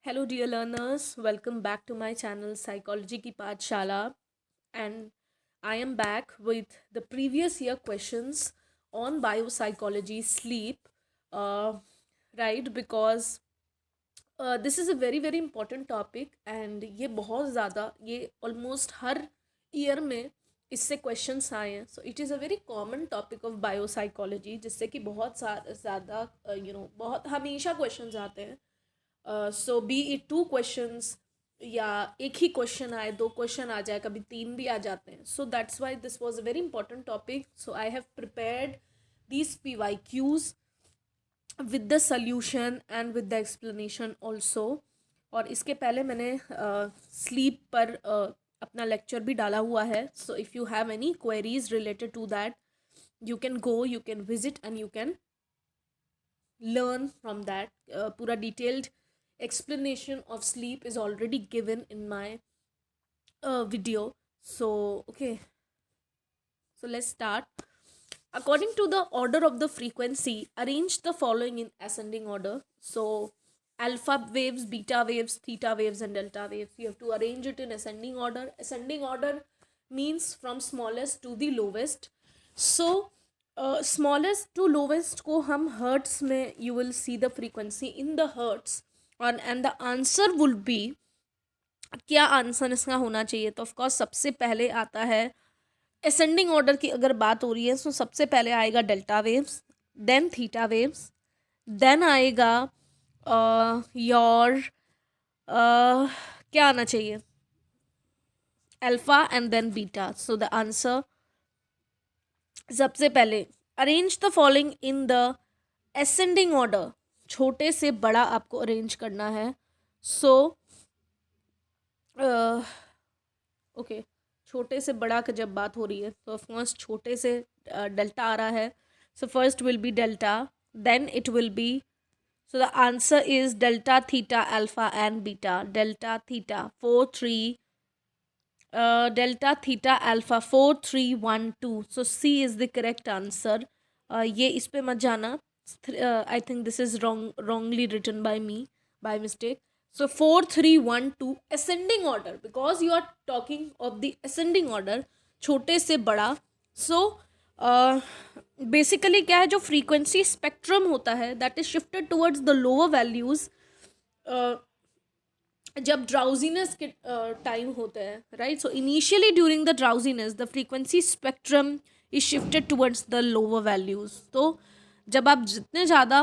Hello, dear learners. Welcome back to my channel Psychology Ki Pathshala, and I am back with the previous year questions on biopsychology sleep. Uh, right, because this is a very important topic, and ये बहुत ज़्यादा ये almost हर year में इससे questions आए हैं. So it is a very common topic of biopsychology जिससे कि बहुत ज़्यादा बहुत हमेशा questions आते हैं. सो बी इट टू क्वेश्चंस या एक ही क्वेश्चन आए, दो क्वेश्चन आ जाए, कभी तीन भी आ जाते हैं. So that's why this was a very important topic. So I have prepared these PYQs with the solution and with the explanation also. और इसके पहले मैंने स्लीप पर अपना लेक्चर भी डाला हुआ है. So if you have any queries related to that, you can go, you can visit, and you can learn from that. Pura detailed explanation of sleep is already given in my video. So okay, so let's start. According to the order of the frequency, arrange the following in ascending order. So alpha waves, beta waves, theta waves, and delta waves, you have to arrange it in ascending order. Ascending order means from smallest to the lowest. So smallest to lowest को हम hertz में you will see the frequency in the hertz, and the answer will be, क्या answer इसका होना चाहिए. तो of course सबसे पहले आता है असेंडिंग ऑर्डर की अगर बात हो रही है तो सबसे पहले आएगा delta waves, then theta waves, then आएगा योर क्या आना चाहिए, alpha, and then beta. So the answer, सबसे पहले arrange the following in the ascending order. छोटे से बड़ा आपको अरेंज करना है. सो ओके, छोटे से बड़ा का जब बात हो रही है तो ऑफकोर्स छोटे से डेल्टा आ रहा है. So first will be delta, then it will be, so the answer is delta, theta, alpha and beta. Delta, theta, 4 3 delta, theta, alpha, 4 3 1 2. So C is the correct answer. ये इस पे मत जाना. I think this is wrongly written by me by mistake. So 4 3 1 2 ascending order, because you are talking of the ascending order, छोटे से बड़ा. So basically क्या है, जो फ्रीक्वेंसी स्पेक्ट्रम होता है that is shifted towards the lower values जब drowsiness के टाइम होते हैं, right. So initially during the drowsiness the frequency spectrum is shifted towards the lower values. तो जब आप जितने ज़्यादा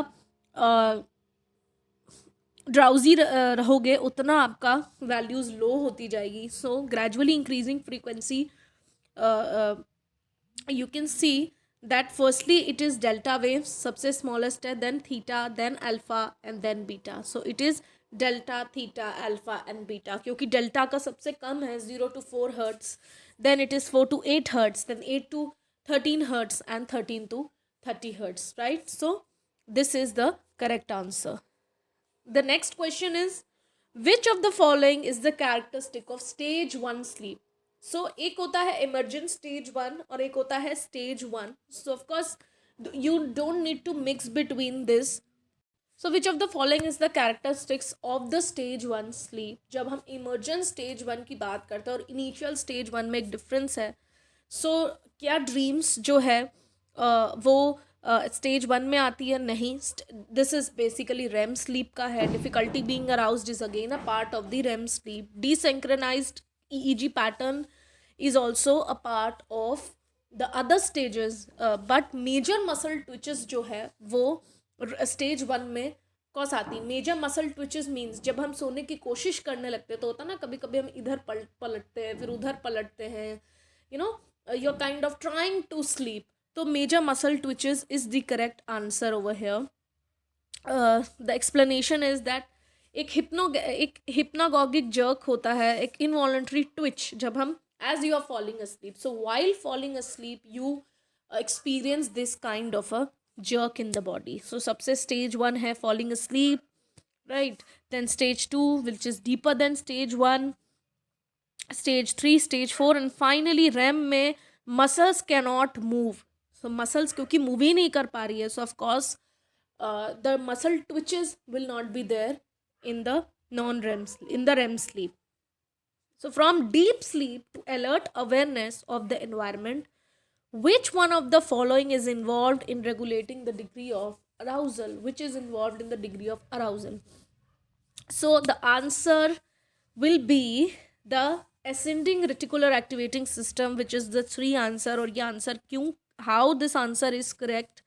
ड्राउजी रहोगे उतना आपका वैल्यूज़ लो होती जाएगी. So gradually increasing frequency, you can see that firstly it is delta waves, सबसे smallest है, then theta, then alpha and then beta. So it is delta, theta, alpha and beta. क्योंकि delta का सबसे कम है 0 to 4 hertz, then it is 4 to 8 hertz, then 8 to 13 hertz and 13 to 30 hertz, right. So this is the correct answer. The next question is, which of the following is the characteristic of stage 1 sleep? सो एक होता है emergent stage 1 और एक होता है stage 1. So of course you don't need to mix between this. So which of the following is the characteristics of the stage 1 sleep. जब हम emergent stage 1 की बात करते हैं और इनिशियल स्टेज 1 में एक डिफरेंस है. सो क्या ड्रीम्स जो है वो स्टेज 1 में आती है? नहीं. This is basically REM sleep का है. Difficulty being aroused is again a part of the REM sleep. Desynchronized EEG pattern is also a part of the other stages, but major muscle twitches जो है वो stage 1 में कौस आती है. Major muscle twitches means जब हम सोने की कोशिश करने लगते हैं तो होता ना, कभी कभी हम इधर पलटते हैं, फिर उधर पलटते हैं, you know, you are kind of trying to sleep. तो major muscle twitches is the correct answer over here. The explanation is that एक हिप्नागॉगिक जर्क होता है, एक इनवॉलंटरी ट्विच जब हम as you are falling asleep. So while falling asleep you experience this kind of a jerk in the body. So सबसे stage 1 है falling asleep, right. Then stage 2 which is deeper than stage 1, stage 3, stage 4, and finally REM में muscles cannot move. So muscles क्योंकि move ही नहीं कर पा रही है, so of course the muscle twitches will not be there in the in the REM sleep. So from deep sleep to alert awareness of the environment, which one of the following is involved in regulating the degree of arousal? Which is involved in the degree of arousal? So the answer will be the ascending reticular activating system, which is the 3 answer. और ये answer क्यों, how this answer is correct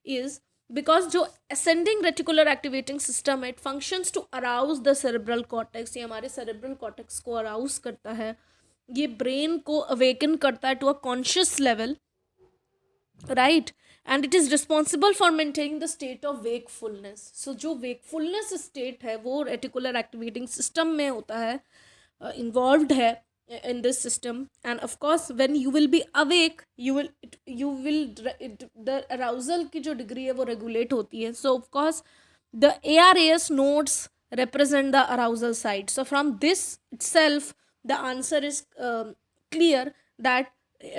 is because जो ascending reticular activating system है, it functions to arouse the cerebral cortex. ये हमारे cerebral cortex को arouse करता है, ये brain को awaken करता है to a conscious level, right? And it is responsible for maintaining the state of wakefulness. So जो wakefulness state है वो reticular activating system में होता है, involved है in this system. And of course when you will be awake, the arousal की जो degree है वो regulate होती है. So of course the ARAS nodes represent the arousal side. So from this itself the answer is clear that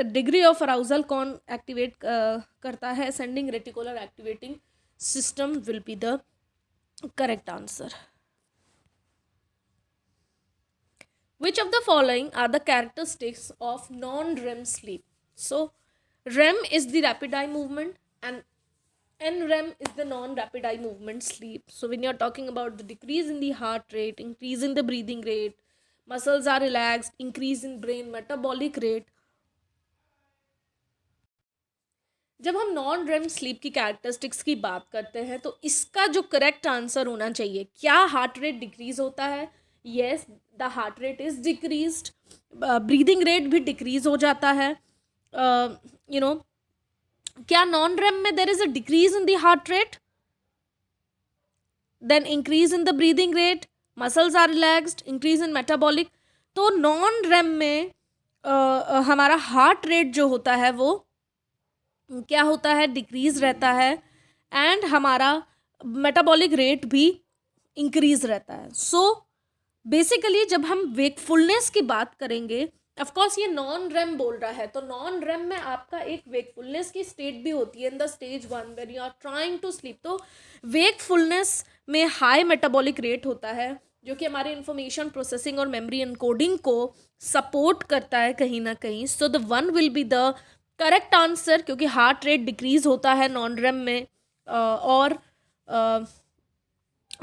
degree of arousal कौन activate करता है, ascending reticular activating system will be the correct answer. Which of the following are the characteristics of non-REM sleep? So REM is the rapid eye movement and NREM is the non-rapid eye movement sleep. So when you're talking about the decrease in the heart rate, increase in the breathing rate, muscles are relaxed, increase in brain metabolic rate, जब हम non REM sleep की characteristics की बात करते हैं तो इसका जो करेक्ट आंसर होना चाहिए, क्या हार्ट रेट डिक्रीज होता है? Yes, the heart rate is decreased, breathing rate भी डिक्रीज हो जाता है. क्या नॉन रेम में there is a decrease in the heart rate, then increase in the breathing rate, muscles are relaxed, increase in metabolic. तो non REM में हमारा heart rate जो होता है वो क्या होता है, डिक्रीज रहता है, एंड हमारा मेटाबॉलिक रेट भी इंक्रीज रहता है. सो बेसिकली जब हम वेकफुलनेस की बात करेंगे, ऑफ कोर्स ये नॉन रेम बोल रहा है, तो नॉन रेम में आपका एक वेकफुलनेस की स्टेट भी होती है in the stage 1 where you are trying to sleep. तो वेकफुलनेस में हाई मेटाबॉलिक रेट होता है जो कि हमारे इंफॉर्मेशन प्रोसेसिंग और मेमोरी एनकोडिंग को सपोर्ट करता है कहीं ना कहीं. So the 1 will be the correct answer, क्योंकि हार्ट रेट डिक्रीज होता है नॉन रेम में, और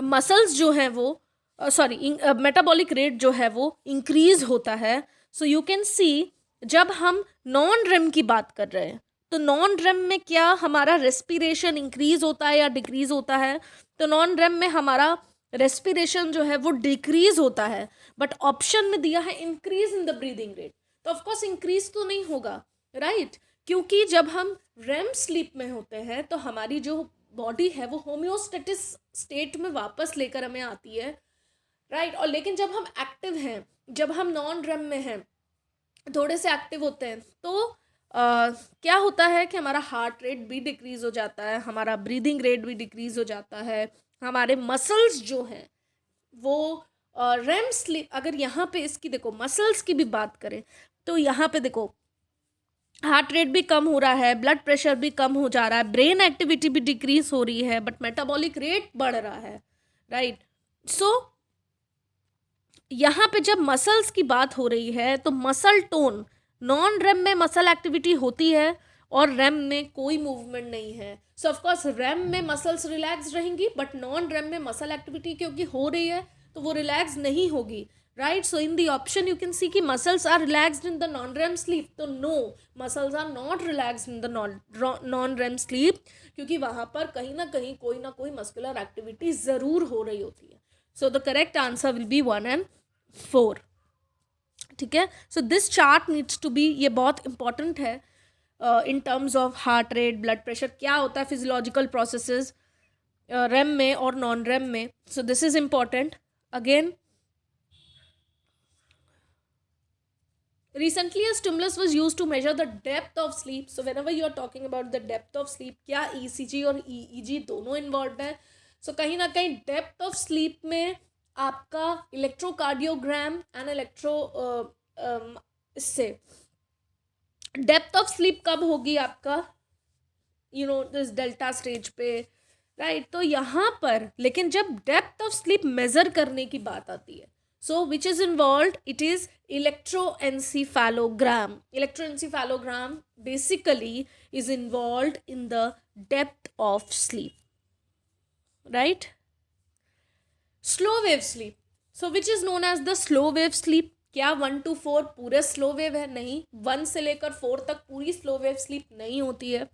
मसल्स जो हैं वो मेटाबॉलिक रेट जो है वो इंक्रीज होता है. सो यू कैन सी जब हम नॉन रेम की बात कर रहे हैं तो नॉन रेम में क्या हमारा रेस्पिरेशन इंक्रीज होता है या डिक्रीज होता है? तो नॉन रेम में हमारा रेस्पिरेशन जो है वो डिक्रीज होता है, बट ऑप्शन में दिया है increase in the breathing rate. तो ऑफकोर्स इंक्रीज तो नहीं होगा, राइट? क्योंकि जब हम रेम स्लीप में होते हैं तो हमारी जो बॉडी है वो होम्योस्टेटिस स्टेट में वापस लेकर हमें आती है, राइट? और लेकिन जब हम एक्टिव हैं, जब हम नॉन रेम में हैं, थोड़े से एक्टिव होते हैं, तो क्या होता है कि हमारा हार्ट रेट भी डिक्रीज हो जाता है, हमारा ब्रीदिंग रेट भी डिक्रीज हो जाता है, हमारे मसल्स जो हैं वो रेम स्लीप. अगर यहाँ पे इसकी देखो मसल्स की भी बात करें तो यहाँ पे देखो हार्ट रेट भी कम हो रहा है, ब्लड प्रेशर भी कम हो जा रहा है, ब्रेन एक्टिविटी भी डिक्रीज हो रही है, बट मेटाबॉलिक रेट बढ़ रहा है, राइट? सो यहाँ पे जब मसल्स की बात हो रही है तो मसल टोन, नॉन रेम में मसल एक्टिविटी होती है और रेम में कोई मूवमेंट नहीं है. सो ऑफकोर्स रेम में मसल्स रिलैक्स रहेंगी, बट नॉन रेम में मसल एक्टिविटी क्योंकि हो रही है तो वो रिलैक्स नहीं होगी, right? So in the option you can see कि muscles are relaxed in the non-REM sleep. तो no, muscles are not relaxed in the non-REM sleep, क्योंकि वहाँ पर कहीं ना कहीं कोई ना कोई muscular activity ज़रूर हो रही होती है. So the correct answer will be 1 and 4. ठीक है? So this chart needs to be, ये बहुत important है in terms of heart rate, blood pressure, क्या होता है physiological processes REM में और non-REM में. So this is important. Again, recently a stimulus was used to measure the depth of sleep. So whenever you are talking about the depth of sleep, क्या ECG और EEG दोनों involve है. सो कहीं ना कहीं डेप्थ ऑफ स्लीप में आपका electrocardiogram and इससे डेप्थ ऑफ स्लीप कब होगी आपका, दिस डेल्टा स्टेज पे, राइट। तो यहाँ पर लेकिन जब डेप्थ ऑफ स्लीप मेजर करने की बात आती है, so which is involve, it is electroencephalogram. Electroencephalogram basically is involved in the depth of sleep, right? Slow wave sleep, so which is known as the slow wave sleep. क्या 1 to 4 पूरे slow wave है? नहीं. 1 से लेकर 4 तक पूरी slow wave sleep नहीं होती है,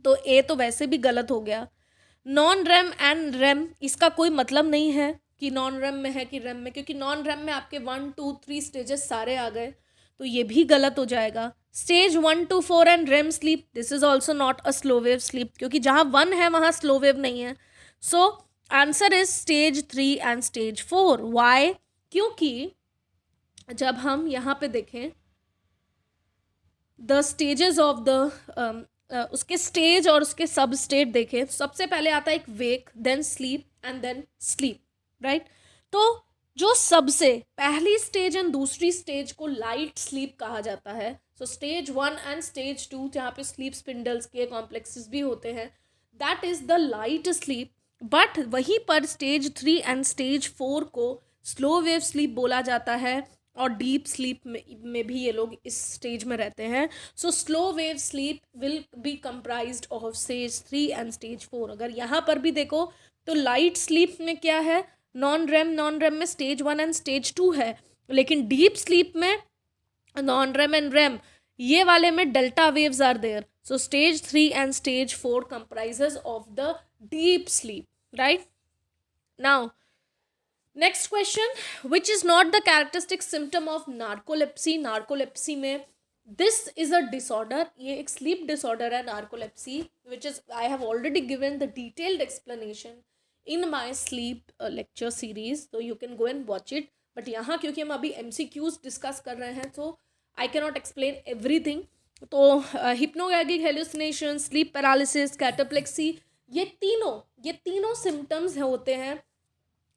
तो ए तो वैसे भी गलत हो गया. नॉन रेम एंड रेम, इसका कोई मतलब नहीं है कि नॉन रेम में है कि रेम में, क्योंकि नॉन रेम में आपके 1 2 3 स्टेजेस सारे आ गए, तो ये भी गलत हो जाएगा. Stage 1 to 4 and REM sleep, this is also not a slow wave sleep, क्योंकि जहाँ 1 है वहाँ स्लो वेव नहीं है. So answer is stage 3 and stage 4. Why? क्योंकि जब हम यहाँ पे देखें द स्टेजेस ऑफ द उसके स्टेज और उसके सब स्टेट देखें, सबसे पहले आता है एक wake, then sleep and then sleep, right. तो जो सबसे पहली स्टेज एंड दूसरी स्टेज को लाइट स्लीप कहा जाता है. सो स्टेज 1 एंड स्टेज 2 जहाँ पे स्लीप स्पिंडल्स के कॉम्प्लेक्सेस भी होते हैं, that is the light sleep. But वहीं पर स्टेज 3 एंड स्टेज 4 को स्लो वेव स्लीप बोला जाता है, और डीप स्लीप में भी ये लोग इस स्टेज में रहते हैं. So slow wave sleep will be comprised of stage 3 and stage 4. अगर यहाँ पर भी देखो तो लाइट स्लीप में क्या है? नॉन रेम में स्टेज 1 एंड स्टेज 2 है, लेकिन डीप स्लीप में नॉन रेम एंड रेम ये वाले में delta waves are there. So stage 3 and stage 4 comprises of the deep sleep, right? Now next question, which is not the characteristic symptom of narcolepsy. Narcolepsy में this is a disorder, ये एक sleep disorder है narcolepsy, which is I have already given the detailed explanation in my sleep lecture series, तो you can go and watch it. But यहाँ क्योंकि हम अभी MCQs discuss कर रहे हैं, तो I can not explain everything. तो हिप्नोगैगिक हेलुसिनेशन, स्लीप पैरालिसिस, कैटाप्लेक्सी, ये तीनों सिम्टम्स होते हैं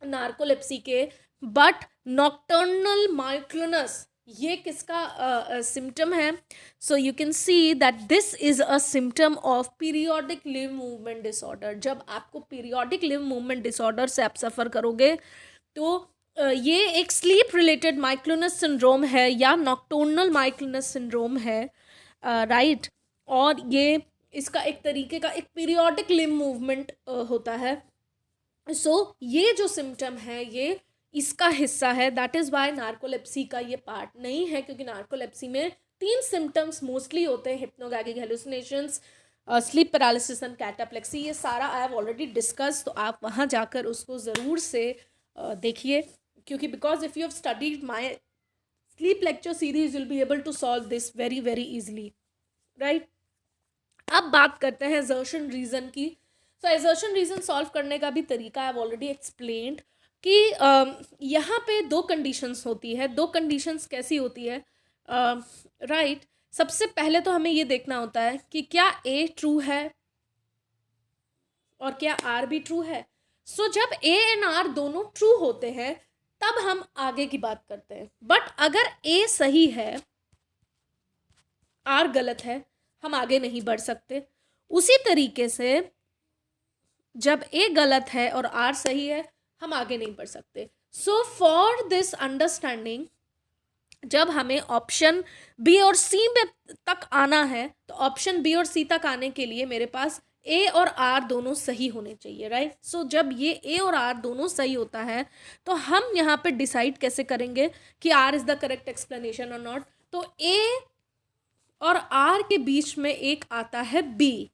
नार्कोलेप्सी के. बट नॉक्टर्नल माइक्लोनस ये किसका सिम्टम है? So you can see that this is a symptom of periodic live movement disorder. जब आपको पीरियोडिक लिव मूवमेंट डिसऑर्डर से आप सफ़र करोगे, तो ये एक स्लीप रिलेटेड माइक्लोनस सिंड्रोम है या नॉक्टर्नल माइक्लोनस सिंड्रोम है, राइट. और ये इसका एक तरीके का एक पीरियोडिक लिव मूवमेंट होता है. सो ये जो सिम्टम है ये इसका हिस्सा है. दैट इज़ वाई नार्कोलेप्सी का ये पार्ट नहीं है, क्योंकि नार्कोलेप्सी में 3 सिम्टम्स मोस्टली होते हैं, hypnagogic hallucinations, sleep paralysis and cataplexy. ये सारा आई हैव ऑलरेडी डिस्कस, तो आप वहाँ जाकर उसको ज़रूर से देखिए, क्योंकि because if you have studied my sleep lecture series will be able to solve this very very easily, right. अब बात करते हैं असर्शन रीज़न की. सो असर्शन रीज़न सॉल्व करने का भी तरीका आई हैव ऑलरेडी एक्सप्लेन्ड कि यहाँ पे 2 कंडीशंस होती है. 2 कंडीशंस कैसी होती है, राइट. सबसे पहले तो हमें ये देखना होता है कि क्या A ट्रू है और क्या R भी ट्रू है. सो जब A एंड R दोनों ट्रू होते हैं तब हम आगे की बात करते हैं. बट अगर A सही है, R गलत है, हम आगे नहीं बढ़ सकते. उसी तरीके से जब A गलत है और R सही है, हम आगे नहीं बढ़ सकते. सो फॉर दिस अंडरस्टैंडिंग, जब हमें ऑप्शन B और C में तक आना है, तो ऑप्शन B और C तक आने के लिए मेरे पास A और R दोनों सही होने चाहिए, राइट. सो जब ये A और R दोनों सही होता है, तो हम यहाँ पे डिसाइड कैसे करेंगे कि R is the correct explanation और नॉट. तो A और R के बीच में एक आता है B.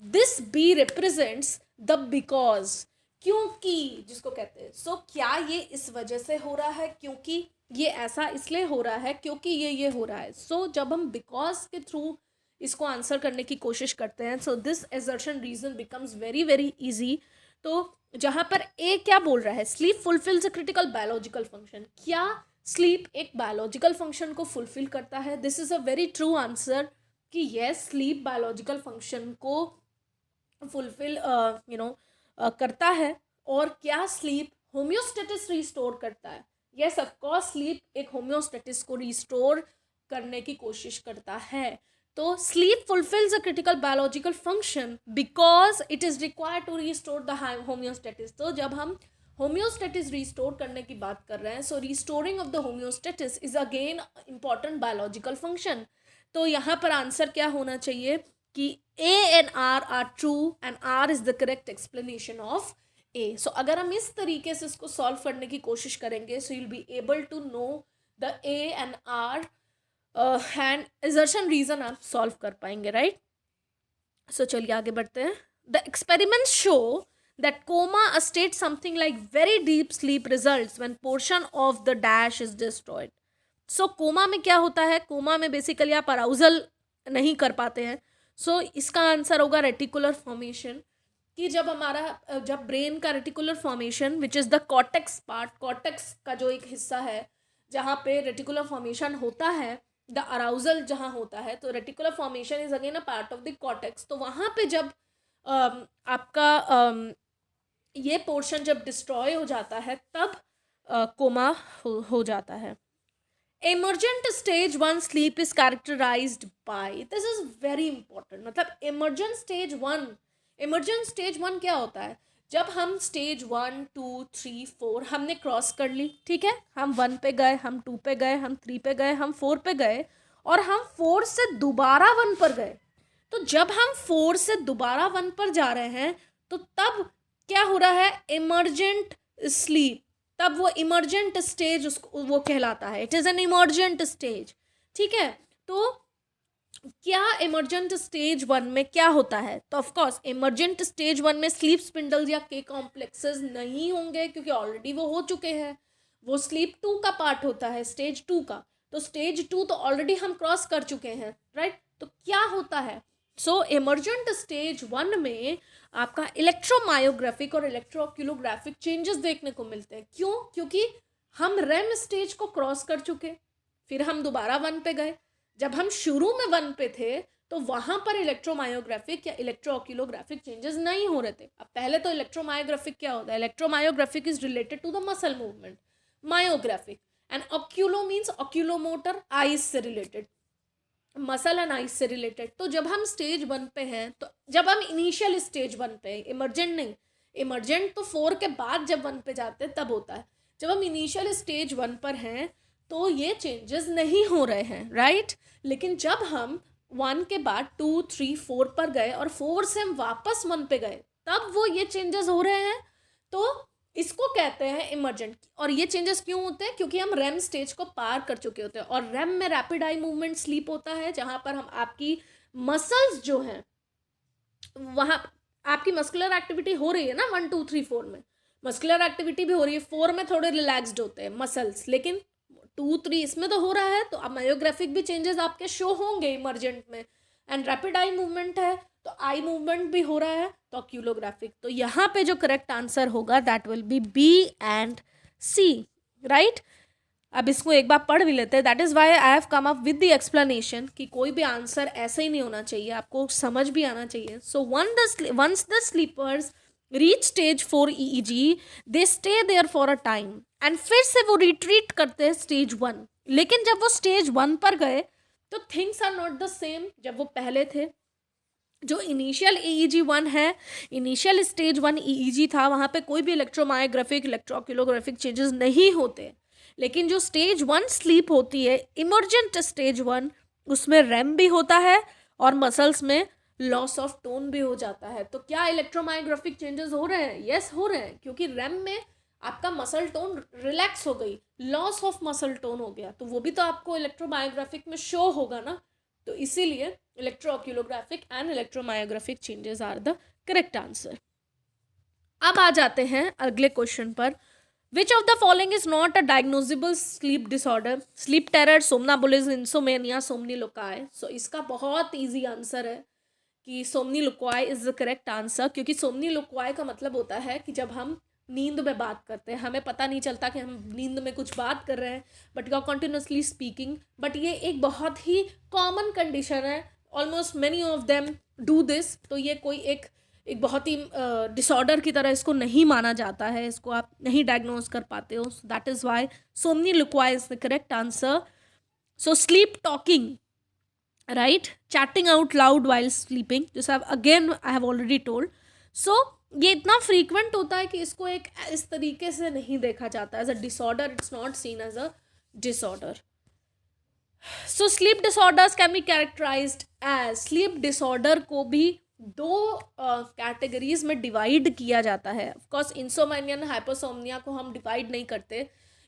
This B represents the because, क्योंकि जिसको कहते हैं. सो क्या ये इस वजह से हो रहा है, क्योंकि ये ऐसा इसलिए हो रहा है, क्योंकि ये हो रहा है. सो जब हम बिकॉज के थ्रू इसको आंसर करने की कोशिश करते हैं, so this assertion reason becomes very very easy. तो जहाँ पर A क्या बोल रहा है, sleep fulfils a critical biological function. क्या स्लीप एक बायोलॉजिकल फंक्शन को फुलफिल करता है? This is a very true answer कि येस, स्लीप बायोलॉजिकल फंक्शन को फुलफिल करता है. और क्या स्लीप होम्योस्टेटिस रिस्टोर करता है? येस, ऑफ कोर्स स्लीप एक होम्योस्टेटिस को रिस्टोर करने की कोशिश करता है. तो sleep fulfils a critical biological function because it is required to restore the homeostasis. तो जब हम होम्योस्टेटिस रिस्टोर करने की बात कर रहे हैं, so restoring of the homeostasis is again important biological function. तो यहाँ पर आंसर क्या होना चाहिए कि A and R true and R is the correct explanation of A. So अगर हम इस तरीके से इसको सॉल्व करने की कोशिश करेंगे, so you'll be able to know the A and R and assertion reason आप सॉल्व कर पाएंगे, राइट। सो चलिए आगे बढ़ते हैं। The experiments show that coma, a state something like very deep sleep, results when portion of the dash is destroyed. So coma में क्या होता है, कोमा में बेसिकली आप अराउजल नहीं कर पाते हैं। सो इसका आंसर होगा रेटिकुलर फॉर्मेशन, कि जब हमारा जब ब्रेन का reticular formation which is the cortex part, cortex का जो एक हिस्सा है जहाँ पे रेटिकुलर फॉर्मेशन होता है, द अराउजल जहाँ होता है, तो reticular formation is again a part of the cortex. तो वहाँ पे जब आपका ये पोर्शन जब डिस्ट्रॉय हो जाता है तब कोमा हो जाता है। Emergent stage 1 sleep is characterised by, this is very important. मतलब इमर्जेंट स्टेज 1 क्या होता है, जब हम स्टेज 1 2 3 4 हमने क्रॉस कर ली, ठीक है, हम 1 पे गए, हम 2 पे गए, हम 3 पे गए, हम 4 पे गए, और हम 4 से दोबारा 1 पर गए। तो जब हम 4 से दोबारा 1 पर जा रहे हैं तो तब क्या हो रहा है, इमर्जेंट स्लीप, तब वो इमर्जेंट स्टेज उसको वो कहलाता है, it is an emergent stage, ठीक है। तो क्या इमर्जेंट स्टेज 1 में क्या होता है, तो ऑफकोर्स इमर्जेंट स्टेज 1 में स्लीप स्पिंडल्स या के कॉम्प्लेक्सेस नहीं होंगे, क्योंकि ऑलरेडी वो हो चुके हैं, वो स्लीप 2 का पार्ट होता है, स्टेज 2 का। तो स्टेज 2 तो ऑलरेडी हम क्रॉस कर चुके हैं, राइट। तो क्या होता है, सो इमर्जेंट स्टेज 1 में आपका इलेक्ट्रोमायोग्राफिक और इलेक्ट्रोक्यूलोग्राफिक चेंजेस देखने को मिलते हैं। क्यों, क्योंकि हम रेम स्टेज को क्रॉस कर चुके, फिर हम दोबारा 1 पे गए। जब हम शुरू में 1 पे थे तो वहाँ पर इलेक्ट्रोमायोग्राफिक या इलेक्ट्रोक्यूलोग्राफिक चेंजेस नहीं हो रहे थे। अब पहले तो इलेक्ट्रोमायोग्राफिक क्या होता है, electromyographic is related to the muscle movement, myographic and oculo means oculomotor, eyes से रिलेटेड, मसल एंड आइज से रिलेटेड। तो जब हम स्टेज 1 पे हैं, तो जब हम इनिशियल स्टेज 1 पे, इमर्जेंट नहीं, इमर्जेंट तो 4 के बाद जब 1 पे जाते हैं तब होता है। जब हम इनिशियल स्टेज 1 पर हैं तो ये चेंजेस नहीं हो रहे हैं, राइट। लेकिन जब हम 1 के बाद 2 3 4 पर गए और 4 से हम वापस 1 पे गए, तब वो ये चेंजेस हो रहे हैं। तो इसको कहते हैं इमर्जेंट। और ये चेंजेस क्यों होते हैं, क्योंकि हम रेम स्टेज को पार कर चुके होते हैं। और रेम में रैपिड आई मूवमेंट स्लीप होता है, जहाँ पर हम आपकी मसल्स जो हैं, वहाँ आपकी मस्कुलर एक्टिविटी हो रही है ना, 1 2 3 4 में मस्कुलर एक्टिविटी भी हो रही है, 4 में थोड़े रिलैक्सड होते हैं मसल्स, लेकिन 2 3 इसमें तो हो रहा है। तो अब मायोग्राफिक भी चेंजेस आपके शो होंगे इमर्जेंट में। एंड रैपिड आई मूवमेंट है तो आई मूवमेंट भी हो रहा है, तो ऑक्यूलोग्राफिक। तो यहाँ पे जो करेक्ट आंसर होगा that will be B and C, right. अब इसको एक बार पढ़ भी लेते हैं। That is why I have come up with the explanation, कि कोई भी आंसर ऐसे ही नहीं होना चाहिए, आपको समझ भी आना चाहिए। So once the sleepers reach stage 4 EEG, they stay there for a time, and फिर से वो रिट्रीट करते हैं स्टेज 1। लेकिन जब वो स्टेज 1 पर गए तो things are not the same जब वो पहले थे। जो इनिशियल EEG 1 है, इनिशियल स्टेज 1 EEG था, वहाँ पे कोई भी इलेक्ट्रोमायोग्राफिक इलेक्ट्रोक्यूलोग्राफिक चेंजेस नहीं होते। लेकिन जो स्टेज 1 स्लीप होती है, इमर्जेंट स्टेज 1, उसमें रैम भी होता है और मसल्स में लॉस ऑफ टोन भी हो जाता है। तो क्या इलेक्ट्रोमायोग्राफिक चेंजेस हो रहे हैं? यस, हो रहे हैं, क्योंकि रैम में आपका मसल टोन रिलैक्स हो गई, लॉस ऑफ मसल टोन हो गया, तो वो भी तो आपको इलेक्ट्रोमायोग्राफिक में शो होगा ना। तो इसीलिए electrooculographic and electromyographic changes are the correct answer. अब आ जाते हैं अगले क्वेश्चन पर। Which of the following is not a diagnosable sleep disorder? Sleep terror, somnambulism, insomnia, somniloquy. So इसका बहुत ईजी आंसर है कि somniloquy is the correct answer, क्योंकि सोमनीलोकाई का मतलब होता है कि जब हम नींद में बात करते हैं, हमें पता नहीं चलता कि हम नींद में कुछ बात कर रहे हैं, but you are continuously speaking. But ये एक बहुत ही कॉमन कंडीशन है, almost many of them do this. तो ये कोई एक बहुत ही डिसऑर्डर की तरह इसको नहीं माना जाता है, इसको आप नहीं डायग्नोज कर पाते हो। That is why somniloquy is the correct answer. So sleep talking right, chatting out loud while sleeping, जैसे again I have already told. So ये इतना फ्रीक्वेंट होता है कि इसको एक इस तरीके से नहीं देखा जाता as a disorder. It's not seen as a disorder. So sleep disorders can be characterised as, sleep disorder को भी दो कैटेगरीज में डिवाइड किया जाता है. ऑफकोर्स इंसोमेनिया एंड हाइपोसोमनिया को हम डिवाइड नहीं करते,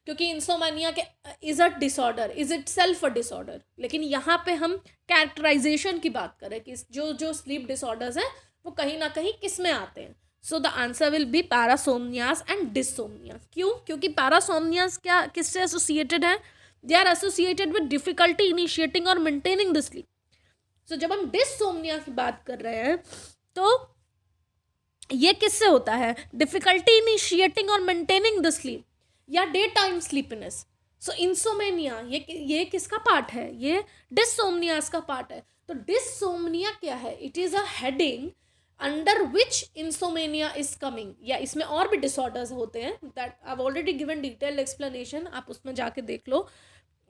क्योंकि इंसोमेनिया के is a disorder, is it self a disorder. लेकिन यहाँ पे हम कैरेक्टराइजेशन की बात करें कि जो स्लीप डिसऑर्डर्स हैं वो कहीं ना कहीं किस में आते हैं. So the answer will be parasomnias and dyssomnia. क्यों? क्योंकि पैरासोमनियास क्या किससे एसोसिएटेड है? They are associated with difficulty initiating और मेंटेनिंग द स्लीप. सो जब हम डिसोमनिया की बात कर रहे हैं तो ये किससे होता है? डिफिकल्टी इनिशिएटिंग और मेंटेनिंग द स्लीप या डे टाइम स्लीपनेस. सो इंसोमेनिया ये किसका पार्ट है? ये डिसोमनियास का पार्ट है. तो डिसोमनिया क्या है? It is a heading under which insomnia is coming. या इसमें और भी डिसऑर्डर्स होते हैं, that I have already given detailed explanation, आप उसमें जाके देख लो,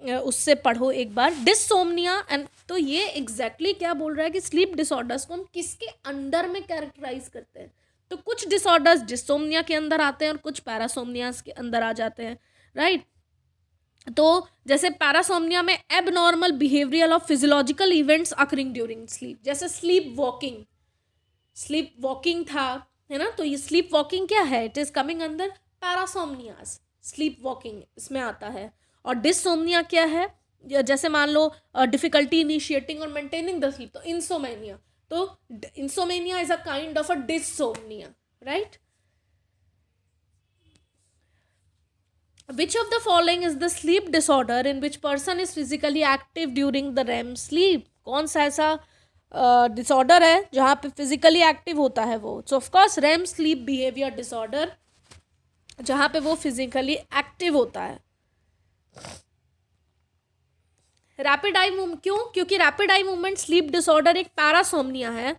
उससे पढ़ो एक बार. डिसोमनिया एंड तो ये एग्जैक्टली क्या बोल रहा है कि स्लीप डिसऑर्डर्स को हम किसके अंडर में कैरेक्टराइज करते हैं. तो कुछ डिसऑर्डर्स डिसोमनिया के अंदर आते हैं और कुछ पैरासोमनियास के अंदर आ जाते हैं, राइट. तो जैसे पैरासोमनिया में abnormal behaviour of physiological events occurring during sleep, जैसे स्लीप वॉकिंग था, है ना. तो ये स्लीप वॉकिंग क्या है? इट इज कमिंग अंदर पैरासोमनियास. स्लीप वॉकिंग इसमें आता है. और डिसोमनिया क्या है? जैसे मान लो डिफिकल्टी इनिशिएटिंग और मेंटेनिंग द स्लीप, तो इंसोमेनिया. तो insomnia is a kind of a dyssomnia, right. Which of the following is the sleep disorder in which person is physically active during the REM sleep? कौन सा ऐसा disorder है जहाँ पे physically active होता है वो? So of course REM sleep behaviour disorder, जहाँ पे वो फिजिकली एक्टिव होता है. रैपिड आई मूवमेंट, क्यों? क्योंकि rapid eye movement sleep disorder एक पैरासोमनिया है,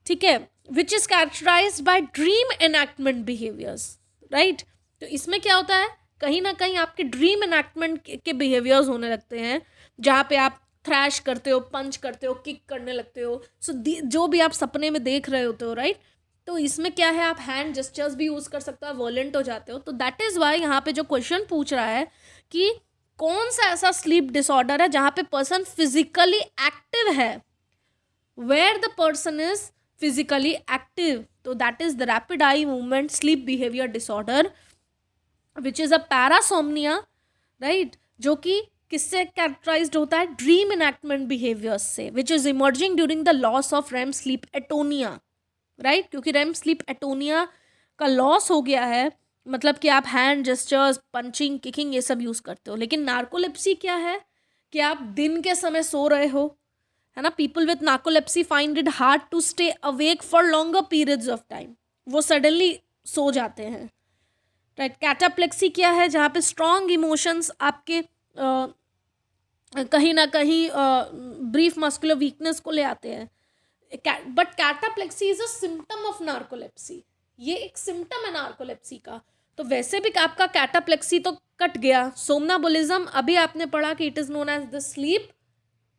ठीक है, which is characterised by dream enactment behaviours, right. तो इसमें क्या होता है? कहीं ना कहीं आपके ड्रीम एनैक्टमेंट के बिहेवियर्स होने लगते हैं, जहाँ पे आप थ्रैश करते हो, पंच करते हो, किक करने लगते हो. सो जो भी आप सपने में देख रहे होते हो, राइट. तो इसमें क्या है? आप हैंड जेस्चर्स भी यूज़ कर सकते हो, वॉलेंट हो जाते हो. तो दैट इज़ वाई यहाँ पे जो क्वेश्चन पूछ रहा है कि कौन सा ऐसा स्लीप डिसऑर्डर है जहाँ पे पर्सन फिजिकली एक्टिव है, where the person is physically active. तो that is the rapid eye movement sleep behaviour disorder which is a parasomnia, right, जो कि किससे कैरेक्टराइज्ड होता है? ड्रीम इनैक्टमेंट बिहेवियर्स से, which is emerging during the loss of REM sleep एटोनिया, right. क्योंकि REM sleep एटोनिया का loss हो गया है, मतलब कि आप हैंड जेस्चर्स, पंचिंग, किकिंग ये सब यूज़ करते हो. लेकिन नार्कोलेप्सी क्या है? कि आप दिन के समय सो रहे हो, है ना. People with narcolepsy find it hard to stay awake for longer periods of time. वो सडनली सो जाते हैं, राइट. कैटाप्लेक्सी क्या है? जहाँ पे स्ट्रॉन्ग इमोशंस आपके कहीं ना कहीं ब्रीफ मस्कुलर वीकनेस को ले आते हैं. But cataplexy is a symptom of narcolepsy. ये एक सिम्टम है नार्कोलेप्सी का. तो वैसे भी आपका कैटाप्लेक्सी तो कट गया. सोमनाबुलिज्म अभी आपने पढ़ा कि it is known as the sleep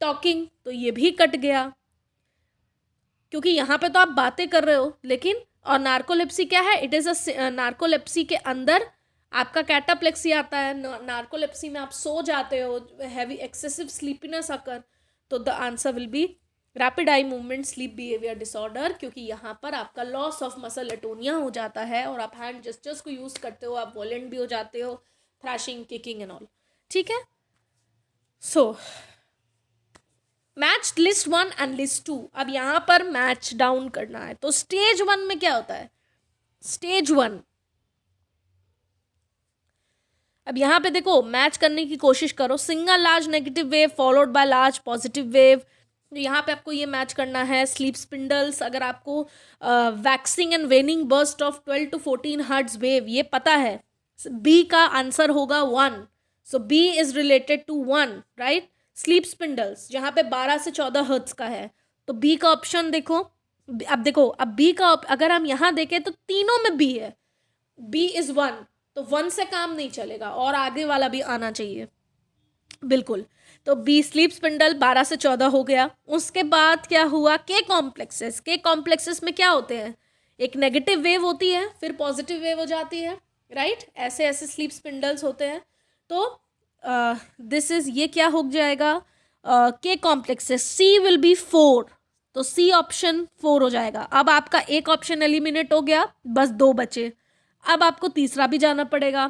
talking, तो ये भी कट गया, क्योंकि यहाँ पे तो आप बातें कर रहे हो. लेकिन और नार्कोलेप्सी क्या है? इट इज अ नार्कोलेप्सी के अंदर आपका कैटाप्लेक्सी आता है. नार्कोलेप्सी में आप सो जाते हो, हैवी एक्सेसिव स्लीपीनेस अकर. तो the answer will B rapid eye movement sleep behaviour disorder, क्योंकि यहाँ पर आपका लॉस ऑफ मसल एटोनिया हो जाता है और आप हैंड जेस्चर्स को यूज़ करते हो, आप वॉलेंट भी हो जाते हो, थ्रैशिंग, किकिंग एंड ऑल, ठीक है. So match list 1 and list 2. अब यहाँ पर मैच डाउन करना है. तो स्टेज 1 में क्या होता है? स्टेज 1, अब यहाँ पे देखो, मैच करने की कोशिश करो. Single large negative wave followed by large positive wave. तो यहाँ पे आपको ये मैच करना है. स्लीप स्पिंडल्स, अगर आपको waxing and waning burst of 12 to 14 hertz wave ये पता है, बी का आंसर होगा 1. So B is related to 1, right. Sleep spindles जहाँ पे 12 से 14 हर्ट्ज का है, तो बी का ऑप्शन देखो. अब देखो, अब बी का अगर हम यहाँ देखें तो तीनों में बी है. बी इज 1, तो 1 से काम नहीं चलेगा और आगे वाला भी आना चाहिए. बिल्कुल। तो बी स्लीप स्पिंडल 12 से 14 हो गया। उसके बाद क्या हुआ, के कॉम्प्लेक्सेस। के कॉम्प्लेक्सेस में क्या होते हैं, एक नेगेटिव वेव होती है, फिर पॉजिटिव वेव हो जाती है, राइट। ऐसे ऐसे स्लीप स्पिंडल्स होते हैं। तो दिस इज, ये क्या हो जाएगा, के कॉम्प्लेक्सेस। सी विल बी 4, तो सी ऑप्शन 4 हो जाएगा। अब आपका एक ऑप्शन एलिमिनेट हो गया, बस 2 बचे। अब आपको तीसरा भी जाना पड़ेगा।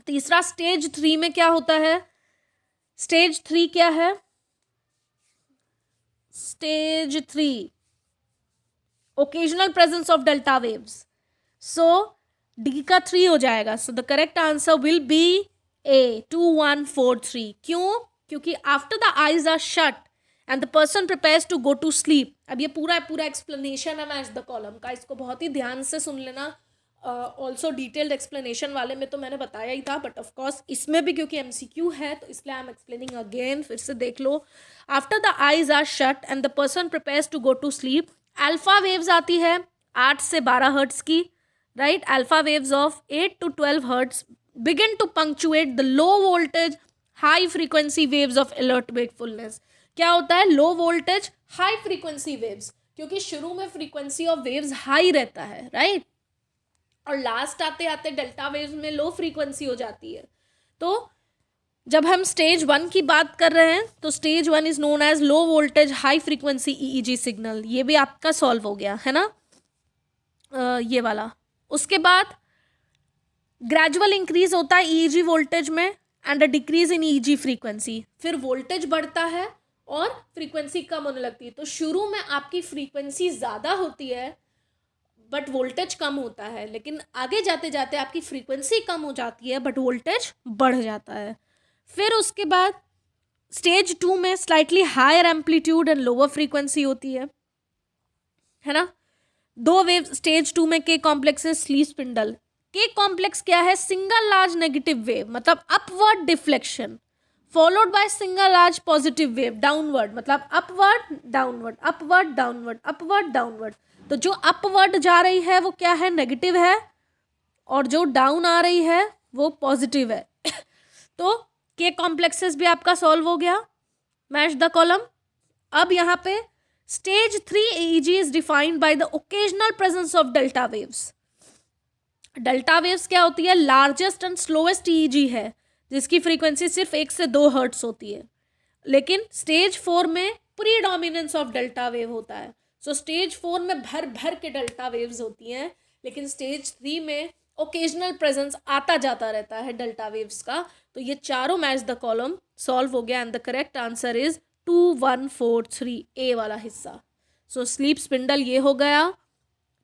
तीसरा स्टेज 3 में क्या होता है, स्टेज 3 क्या है, stage 3 occasional presence of delta waves. So D का 3 हो जाएगा। So the correct answer will be A 2143। क्यों, क्योंकि after the eyes are shut and the person prepares to go to sleep. अब ये पूरा एक्सप्लेनेशन है मैच द कॉलम का, इसको बहुत ही ध्यान से सुन लेना। ऑल्सो डिटेल्ड एक्सप्लेनेशन वाले में तो मैंने बताया ही था, बट ऑफकोर्स इसमें भी क्योंकि एमसीक्यू है तो इसलिए आई एम एक्सप्लेनिंग अगेन, फिर से देख लो। After the eyes are shut and the person prepares to go to sleep, alpha waves आती है 8 से 12 हर्ट्स की, right. Alpha waves of 8 to 12 hertz begin to punctuate the low voltage high frequency waves of alert wakefulness. क्या होता है, low voltage high frequency waves, क्योंकि शुरू में फ्रीक्वेंसी ऑफ वेव्स हाई रहता है, राइट, और लास्ट आते आते डेल्टा वेव्स में लो फ्रीक्वेंसी हो जाती है। तो जब हम स्टेज 1 की बात कर रहे हैं तो stage 1 is known as low voltage high frequency EEG signal. ये भी आपका सॉल्व हो गया है ना, ये वाला। उसके बाद ग्रेजुअल इंक्रीज होता है ईईजी वोल्टेज में and a decrease in EEG frequency. फिर वोल्टेज बढ़ता है और फ्रीक्वेंसी कम होने लगती है। तो शुरू में आपकी फ्रीक्वेंसी ज़्यादा होती है बट वोल्टेज कम होता है, लेकिन आगे जाते जाते आपकी फ्रीक्वेंसी कम हो जाती है बट वोल्टेज बढ़ जाता है। फिर उसके बाद स्टेज 2 में slightly higher amplitude and lower frequency होती है ना। 2 वेव स्टेज 2 में के कॉम्प्लेक्स है स्लीप स्पिंडल। के कॉम्प्लेक्स क्या है, सिंगल लार्ज नेगेटिव वेव मतलब upward deflection followed by single large positive wave downward, मतलब upward downward upward downward upward downward. तो जो अपवर्ड जा रही है वो क्या है, नेगेटिव है, और जो डाउन आ रही है वो पॉजिटिव है। तो के कॉम्प्लेक्सेस भी आपका सॉल्व हो गया, मैच द कॉलम। अब यहाँ पे stage 3 EEG is defined by the occasional presence of delta waves. Delta waves क्या होती है, लार्जेस्ट एंड स्लोएस्ट EEG है जिसकी फ्रीक्वेंसी सिर्फ 1 से 2 हर्ट्स होती है। लेकिन स्टेज 4 में प्रीडोमिनेंस ऑफ डेल्टा वेव होता है। सो स्टेज 4 में भर भर के डेल्टा वेव्स होती हैं, लेकिन स्टेज 3 में ओकेजनल प्रेजेंस आता जाता रहता है डेल्टा वेव्स का। तो ये चारों मैच द कॉलम सॉल्व हो गया and the correct answer is 2143 ए वाला हिस्सा। सो स्लीप स्पिंडल ये हो गया,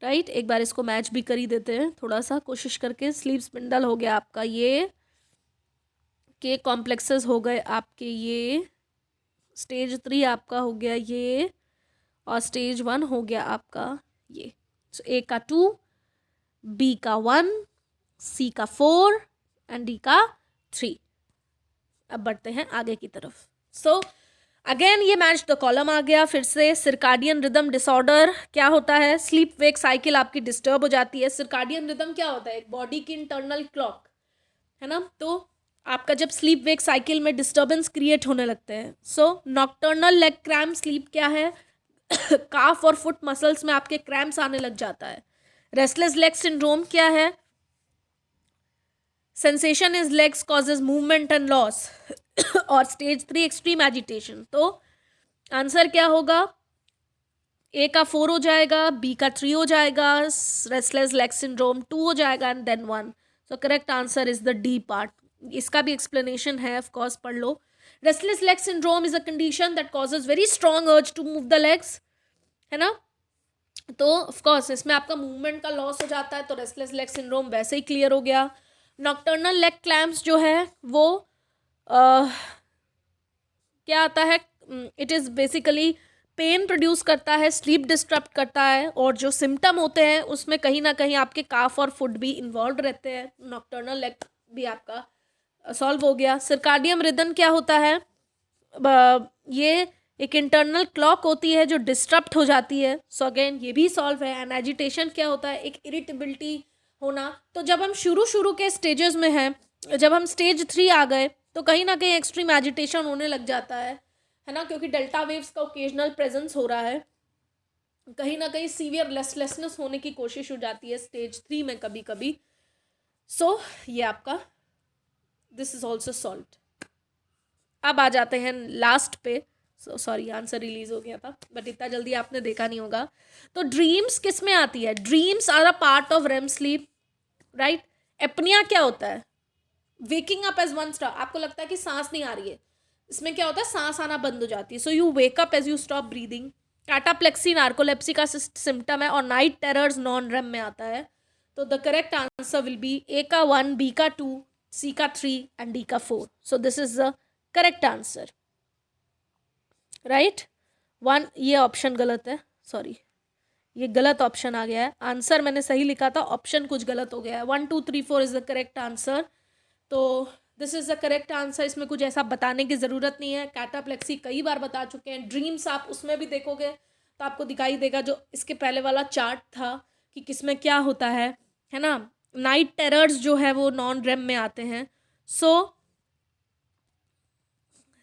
राइट। एक बार इसको मैच भी कर ही देते हैं थोड़ा सा कोशिश करके। स्लीप स्पिंडल हो गया आपका ये, के कॉम्प्लेक्सेस हो गए आपके ये, स्टेज 3 आपका हो गया ये, और स्टेज 1 हो गया आपका ये। सो ए का 2, बी का 1, सी का 4 एंड डी का 3। अब बढ़ते हैं आगे की तरफ। सो अगेन ये मैच द कॉलम आ गया फिर से। सिरकाडियन रिदम डिसऑर्डर क्या होता है, स्लीप वेक साइकिल आपकी डिस्टर्ब हो जाती है। सिरकाडियन रिदम क्या होता है, एक बॉडी की इंटरनल क्लॉक है ना। तो आपका जब स्लीप वेक साइकिल में डिस्टर्बेंस क्रिएट होने लगते हैं। सो नॉक्टर्नल लेग क्रैम्प स्लीप क्या है, काफ और फुट मसल्स में आपके क्रैम्प्स आने लग जाता है। रेस्टलेस लेग सिंड्रोम क्या है, sensation is legs causes movement and loss. और स्टेज 3 एक्सट्रीम एजिटेशन। तो आंसर क्या होगा, ए का 4 हो जाएगा, बी का 3 हो जाएगा, रेस्टलेस लेग सिंड्रोम 2 हो जाएगा and then 1। So correct answer is the D part. इसका भी एक्सप्लेनेशन है, ऑफ कोर्स पढ़ लो। Restless leg syndrome is a condition that causes very strong urge to move the legs, है ना। तो ऑफ कोर्स इसमें आपका मूवमेंट का लॉस हो जाता है, तो रेस्टलेस लेग सिंड्रोम वैसे ही क्लियर हो गया। नॉक्टर्नल लेग क्लैम्प्स जो है वो क्या आता है, it is basically pain produce करता है, स्लीप डिस्टर्ब करता है, और जो सिम्टम होते हैं उसमें कहीं ना कहीं आपके काफ और फुट भी इन्वॉल्व रहते हैं। नॉक्टर्नल लेग भी आपका सॉल्व हो गया। सर्काडियम रिदम क्या होता है, ये एक इंटरनल क्लॉक होती है जो डिस्टर्ब हो जाती है। सो अगेन ये भी सॉल्व है। एंड एजिटेशन क्या होता है, एक इरिटेबिलिटी होना। तो जब हम शुरू के स्टेजेस में हैं, जब हम स्टेज 3 आ गए तो कहीं ना कहीं एक्सट्रीम एजिटेशन होने लग जाता है ना, क्योंकि डेल्टा वेव्स का ओकेजनल प्रेजेंस हो रहा है, कहीं ना कहीं सीवियर लेसलेसनेस होने की कोशिश हो जाती है स्टेज 3 में कभी कभी. सो ये आपका दिस इज ऑल्सो सॉल्व्ड. अब आ जाते हैं लास्ट पे. सॉरी आंसर रिलीज हो गया था बट इतना जल्दी आपने देखा नहीं होगा. तो ड्रीम्स किस में आती है? Dreams are a part of REM sleep, right. Apnoea क्या होता है? Waking up as one stop. आपको लगता है कि सांस नहीं आ रही है, इसमें क्या होता है, सांस आना बंद हो जाती है. So you wake up as you stop breathing. Cataplexy narcolepsy का सिम्टम है और नाइट टेरर्स नॉन रेम में आता है. तो the correct answer will be A का 1, बी का 2, सी का 3 एंड डी का 4. So this is the correct answer, right. 1 ये ऑप्शन गलत है, सॉरी ये गलत ऑप्शन आ गया है. आंसर मैंने सही लिखा था, ऑप्शन कुछ गलत हो गया है. 1 2 3 4 इज द करेक्ट आंसर. तो this is the correct answer. इसमें कुछ ऐसा बताने की ज़रूरत नहीं है. कैटाप्लेक्सी कई बार बता चुके हैं. ड्रीम्स आप उसमें भी देखोगे तो आपको दिखाई देगा जो इसके पहले वाला चार्ट था कि किसमें क्या होता है ना. नाइट टेरर्स जो है वो नॉन रेम में आते हैं. So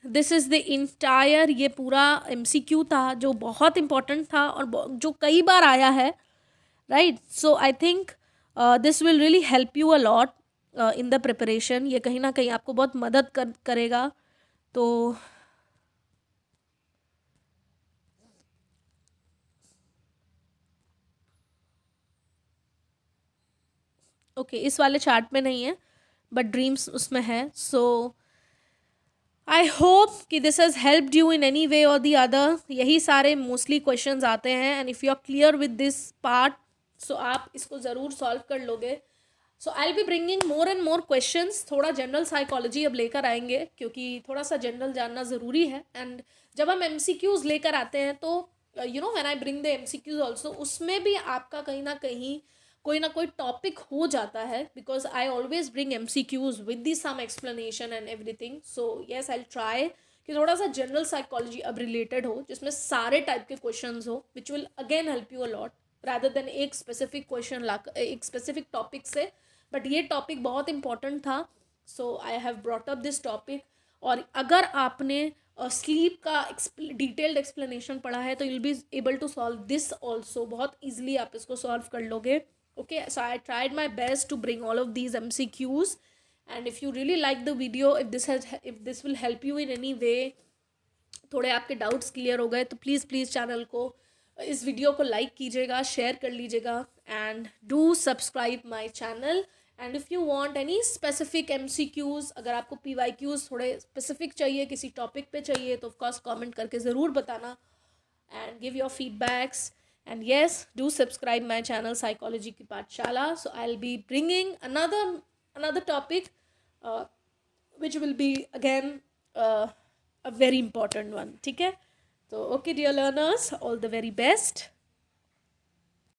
this is the entire, ये पूरा MCQ था जो बहुत इंपॉर्टेंट था और जो कई बार आया है, right. So I think this will really help you a lot in the preparation. ये कहीं ना कहीं आपको बहुत मदद करेगा. तो ओके इस वाले चार्ट में नहीं है बट ड्रीम्स उसमें है. सो आई होप कि this has helped you in any way और दी अदर. यही सारे मोस्टली क्वेश्चंस आते हैं and if you are clear with this part so आप इसको ज़रूर सॉल्व कर लोगे. So I be bringing more and more questions. थोड़ा जनरल साइकोलॉजी अब लेकर आएंगे क्योंकि थोड़ा सा जनरल जानना ज़रूरी है. एंड जब हम MCQs लेकर आते हैं तो you know when I bring the MCQs also, उसमें भी आपका कहीं ना कोई टॉपिक हो जाता है because I always bring MCQs with the some explanation and everything. So yes I try कि थोड़ा सा जनरल साइकोलॉजी अब रिलेटेड हो जिसमें सारे टाइप के क्वेश्चंस हो which will again help you a lot rather than एक स्पेसिफिक क्वेश्चन ला एक स्पेसिफिक टॉपिक से. बट ये टॉपिक बहुत इंपॉर्टेंट था. So I have brought up this topic. और अगर आपने स्लीप का डिटेल्ड एक्सप्लेनेशन पढ़ा है तो you'll be able to solve this also. बहुत ईजिली आप इसको सॉल्व कर लोगे. Okay, so I tried my best to bring all of these MCQs and if you really like the video, if this will help you in any way, थोड़े आपके doubts clear हो गए तो please channel को इस video को like कीजिएगा, share कर लीजिएगा and do subscribe my channel. And if you want any specific MCQs, अगर आपको PYQs थोड़े स्पेसिफिक चाहिए, किसी टॉपिक पे चाहिए तो ऑफकोर्स कमेंट करके ज़रूर बताना and give your feedbacks. And yes, do subscribe my channel Psychology Ki Pathshala. So I'll be bringing another topic which will be again a very important one. ठीक है? So okay dear learners, all the very best.